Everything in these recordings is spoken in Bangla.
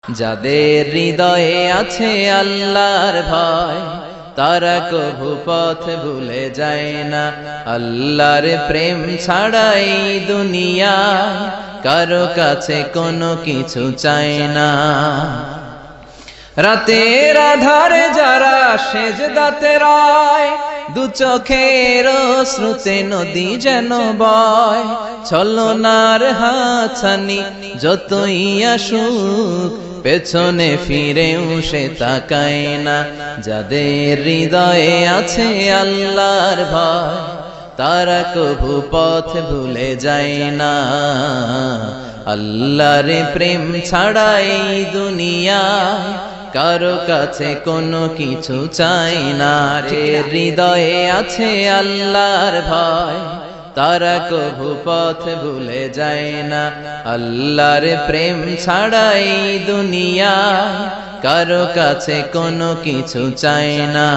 যাদের হৃদয়ে আছে আল্লাহর ভয় তারা কভু পথ ভুলে যায় না। আল্লাহর প্রেম ছাড়াই দুনিয়া কারো কাছে কোনো কিছু চায় না। রাতের আধারে যারা সেজদাতে রয় দু চোখের শ্রুতে নদী যেন বয়। ছলনার হাতছানি যতই আসুক পেছনে ফিরেও সে তাকায় না। যাদের হৃদয়ে আছে আল্লাহর ভয় তারা কভু পথ ভুলে যায় না। আল্লাহর প্রেম ছাড়াই দুনিয়ায় কারো কাছে কোনো কিছু চাই না। হৃদয়ে আছে আল্লাহর ভয় তারা কভু পথ ভুলে যায় না। আল্লাহর প্রেম ছাড়াই দুনিয়ায় কারো কাছে কোনো কিছু চাই না।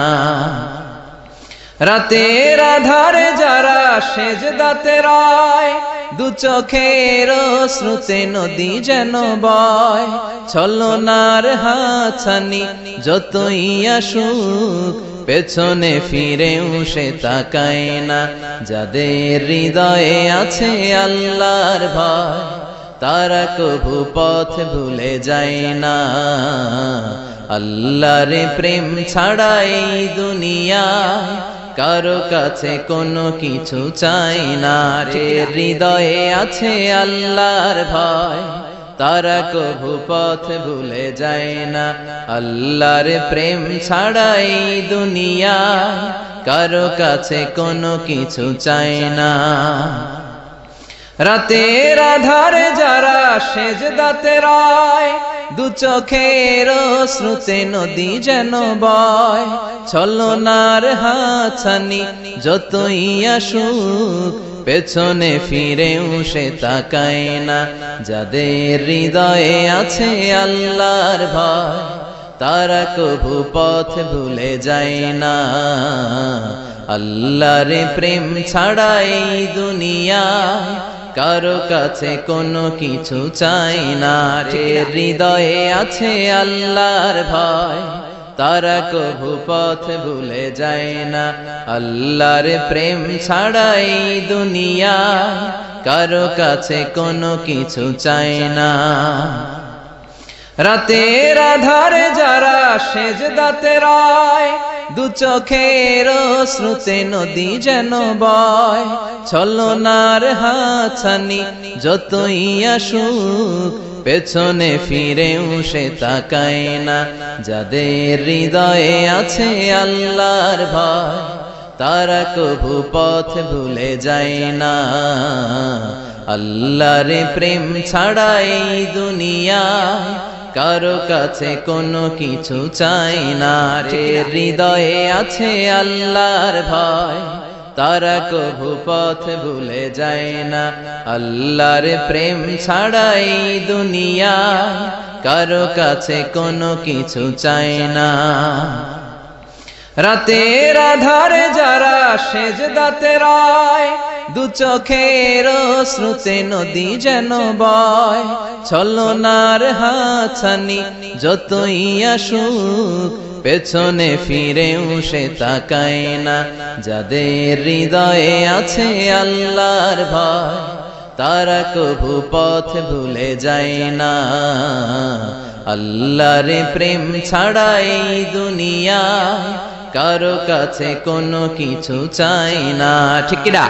রাতের আধারে যারা সেজদাতে রয় দু চোখের শ্রুতে নদী যেন বয়। ছলনার হাতছানি যতই আসুক পেছনে ফিরেও সে তাকায় না। যাদের হৃদয়ে আছে আল্লাহর ভয় তারা কভু পথ ভুলে যায় না। আল্লাহর প্রেম ছাড়াই দুনিয়ায় কারো কাছে কোনো কিছু চাই না। হৃদয়ে আছে আল্লাহর ভয় তারা কভু পথ ভুলে যায় না। আল্লাহর প্রেম ছাড়াই দুনিয়ায় কারো কাছে কোনো কিছু চাই না। রাতের আধারে যারা সেজদাতে রয় দু চোখের শ্রুতে নদী যেন বয়। ছলনার হাতছানি যতই আসুক পেছনে ফিরেও সে তাকায় না। যাদের হৃদয়ে আছে আল্লাহর ভয় তারা কভু পথ ভুলে যায় না। আল্লাহর প্রেম ছাড়াই দুনিয়ায় কারো কাছে কোনো কিছু চাই না। হৃদয়ে আছে আল্লাহর ভয় তারা কভু পথ ভুলে যায় না। আল্লাহর প্রেম ছাড়াই দুনিয়ায় কারো কাছে কোনো কিছু চাই না। রাতের আধারে যারা সেজদাতে রয় দু চোখের শ্রুতে নদী যেন বয়। ছলনার হাতছানি যতই আসুক পেছনে ফিরেও সে তাকায় না। যাদের হৃদয়ে আছে আল্লাহর ভয় তারা কভু পথ ভুলে যায় না। আল্লাহর প্রেম ছাড়াই দুনিয়ায় কারো কাছে কোনো কিছু চাই না। হৃদয়ে আছে আল্লাহর ভয় তারা কভু পথ ভুলে যায় না। আল্লাহর প্রেম ছাড়াই দুনিয়ায় কারো কাছে কোনো কিছু চাই না। রাতের আধারে যারা সেজদাতে রয় দু চোখের শ্রুতে নদী যেন বয়। ছলনার হাতছানি যতই আসুক পেছনে ফিরেও সে তাকায় না। যাদের হৃদয়ে আছে আল্লাহর ভয় তারা কভু পথ ভুলে যায় না। আল্লাহর প্রেম ছাড়াই দুনিয়ায় কারো কাছে কোনো কিছু চাই না। ঠিক কিনা?